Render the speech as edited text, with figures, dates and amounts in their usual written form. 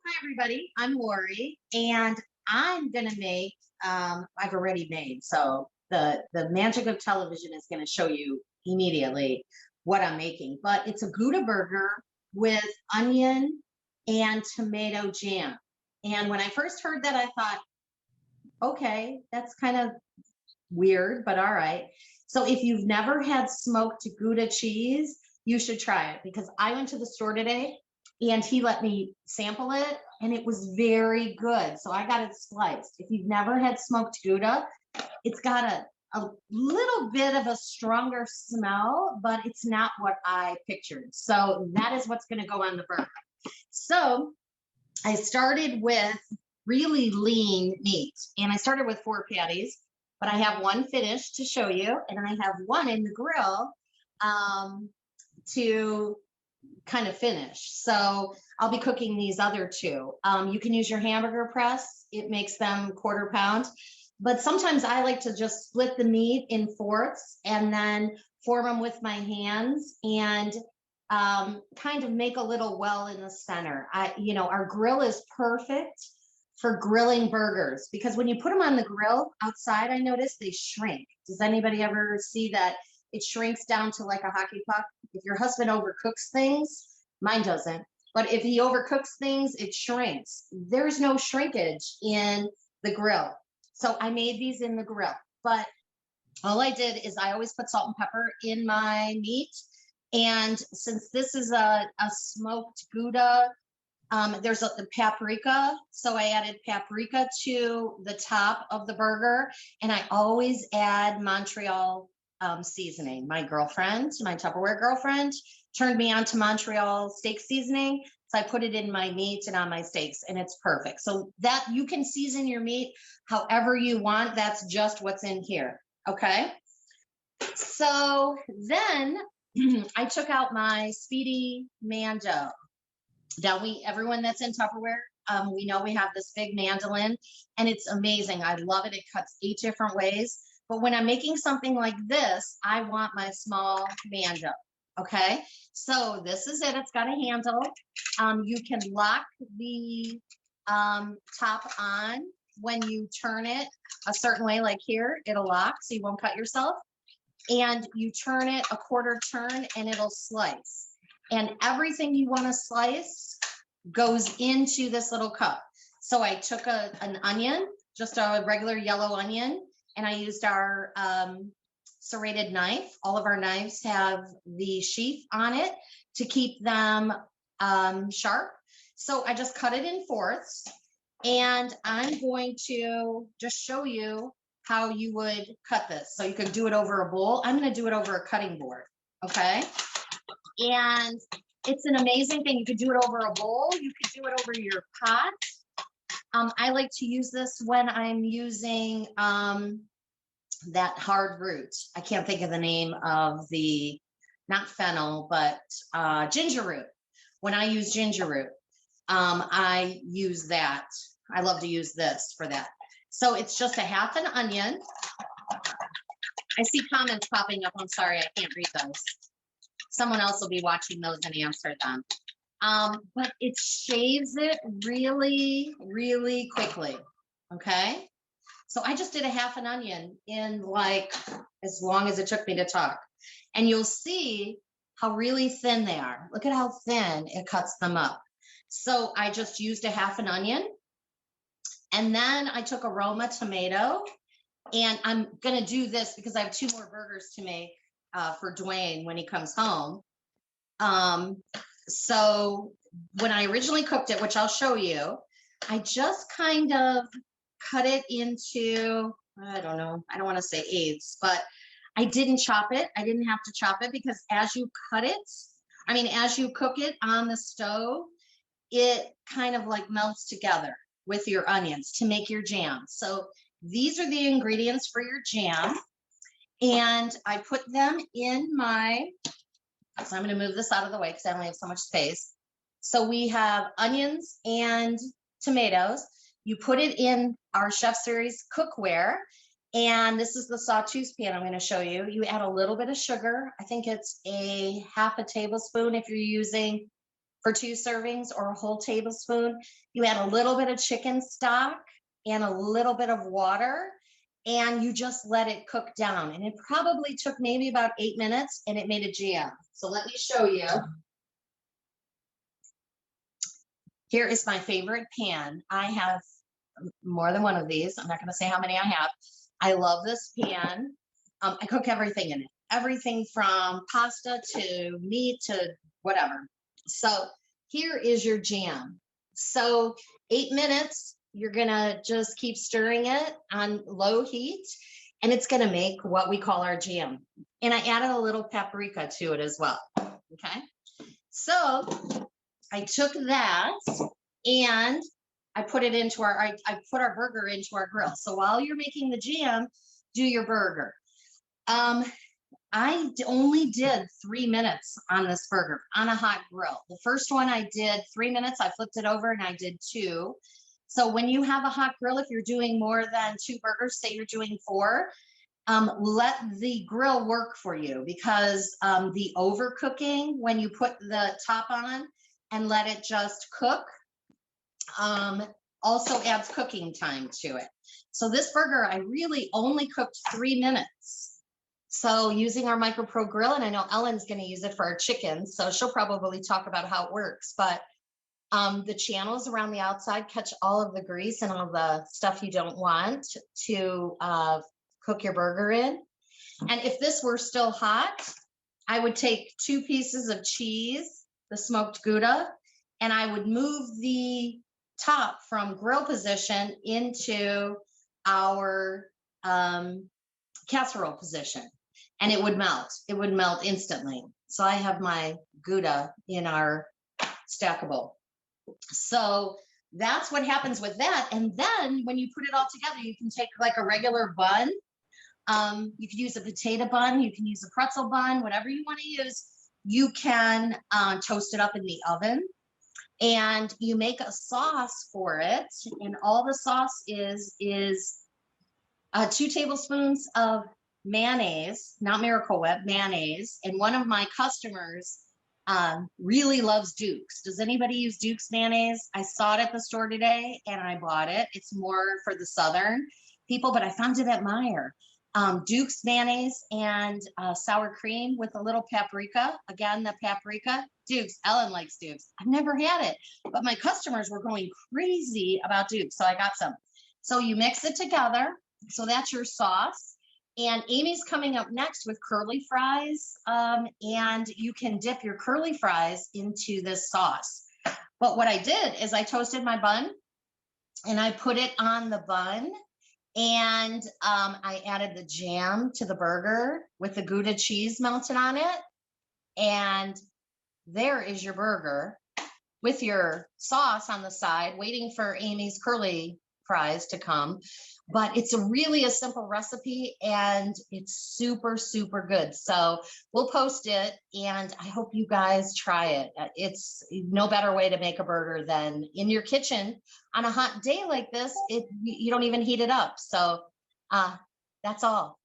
Hi, everybody. I'm Lori, and I'm going to make, I've already made, so the magic of television is going to show you immediately what I'm making. But it's a Gouda burger with onion and tomato jam. And when I first heard that, I thought, okay, that's kind of weird, but all right. So if you've never had smoked Gouda cheese, you should try it because I went to the store today and he let me sample it and it was very good. So I got it sliced. If you've never had smoked Gouda, it's got a little bit of a stronger smell, but it's not what I pictured. So that is what's going to go on the burger. So I started with really lean meat and I started with 4 patties, but I have one finished to show you and I have one in the grill to kind of finish. So I'll be cooking these other two. You can use your hamburger press. It makes them 1/4 pound. But sometimes I like to just split the meat in fourths and then form them with my hands and kind of make a little well in the center. Our grill is perfect for grilling burgers because when you put them on the grill outside, I notice they shrink. Does anybody ever see that it shrinks down to like a hockey puck? If your husband overcooks things, mine doesn't, but if he overcooks things, it shrinks. There's no shrinkage in the grill. So I made these in the grill, but all I did is I always put salt and pepper in my meat. And since this is a smoked Gouda, there's the paprika. So I added paprika to the top of the burger. And I always add Montreal seasoning. My Tupperware girlfriend, turned me on to Montreal steak seasoning. So I put it in my meat and on my steaks, and it's perfect. So that you can season your meat however you want. That's just what's in here. Okay. So then I took out my speedy mando. Now everyone that's in Tupperware, we know we have this big mandolin and it's amazing. I love it. It cuts 8 different ways. But when I'm making something like this, I want my small mando. Okay. So this is it. It's got a handle. You can lock the top on when you turn it a certain way, like here, it'll lock so you won't cut yourself. And you turn it a 1/4 turn and it'll slice. And everything you want to slice goes into this little cup. So I took an onion, just a regular yellow onion, and I used our serrated knife. All of our knives have the sheath on it to keep them sharp. So I just cut it in fourths, and I'm going to just show you how you would cut this. So you could do it over a bowl. I'm going to do it over a cutting board. Okay. And it's an amazing thing. You could do it over a bowl. You could do it over your pot. I like to use this when I'm using that hard root. I can't think of the name of not fennel, but ginger root. When I use ginger root, I use that. I love to use this for that. So it's just a 1/2 an onion. I see comments popping up. I'm sorry, I can't read those. Someone else will be watching those and answer them. But it shaves it really, really quickly. Okay. So I just did a 1/2 an onion in like as long as it took me to talk. And you'll see how really thin they are. Look at how thin it cuts them up. So I just used a 1/2 an onion. And then I took a Roma tomato. And I'm going to do this because I have 2 more burgers to make for Dwayne when he comes home. So when I originally cooked it, which I'll show you, I just kind of cut it into, I don't know, I don't want to say eighths, but I didn't chop it. I didn't have to chop it because as you cook it on the stove, it kind of like melts together with your onions to make your jam. So these are the ingredients for your jam. And I put them in so I'm going to move this out of the way because I only have so much space. So we have onions and tomatoes. You put it in our Chef Series cookware. And this is the sawtooth pan I'm going to show you. You add a little bit of sugar. I think it's a 1/2 tablespoon if you're using for 2 servings or a whole tablespoon. You add a little bit of chicken stock and a little bit of water, and you just let it cook down. And it probably took maybe about 8 minutes, and it made a jam. So let me show you. Here is my favorite pan. I have more than one of these. I'm not going to say how many I have. I love this pan. I cook everything in it, everything from pasta to meat to whatever. So here is your jam. So 8 minutes, you're going to just keep stirring it on low heat, and it's going to make what we call our jam. And I added a little paprika to it as well. Okay. So I took that and I put it into I put our burger into our grill. So while you're making the jam, do your burger. I only did 3 minutes on this burger on a hot grill. The first one I did 3 minutes. I flipped it over and I did 2. So when you have a hot grill, if you're doing more than 2 burgers, say you're doing 4, let the grill work for you, because the overcooking, when you put the top on and let it just cook, also adds cooking time to it. So this burger, I really only cooked 3 minutes. So using our Micro Pro grill, and I know Ellen's going to use it for our chicken, so she'll probably talk about how it works. But the channels around the outside catch all of the grease and all the stuff you don't want to cook your burger in. And if this were still hot, I would take 2 pieces of cheese, the smoked Gouda, and I would move the top from grill position into our casserole position, and it would melt. It would melt instantly. So I have my Gouda in our stackable. So that's what happens with that. And then when you put it all together, you can take like a regular bun. You could use a potato bun. You can use a pretzel bun, whatever you want to use. You can toast it up in the oven, and you make a sauce for it. And all the sauce is 2 tablespoons of mayonnaise, not Miracle Whip, mayonnaise. And one of my customers really loves Duke's. Does anybody use Duke's mayonnaise? I saw it at the store today and I bought it. It's more for the Southern people, but I found it at Meijer. Duke's mayonnaise and sour cream with a little paprika. Again, the paprika. Duke's. Ellen likes Duke's. I've never had it, but my customers were going crazy about Duke's, so I got some. So you mix it together. So that's your sauce. And Amy's coming up next with curly fries, and you can dip your curly fries into this sauce. But what I did is I toasted my bun, and I put it on the bun, and I added the jam to the burger with the Gouda cheese melted on it. And there is your burger with your sauce on the side, waiting for Amy's curly fries to come. But it's really a simple recipe, and it's super, super good. So we'll post it, and I hope you guys try it. It's no better way to make a burger than in your kitchen on a hot day like this. You don't even heat it up. So that's all.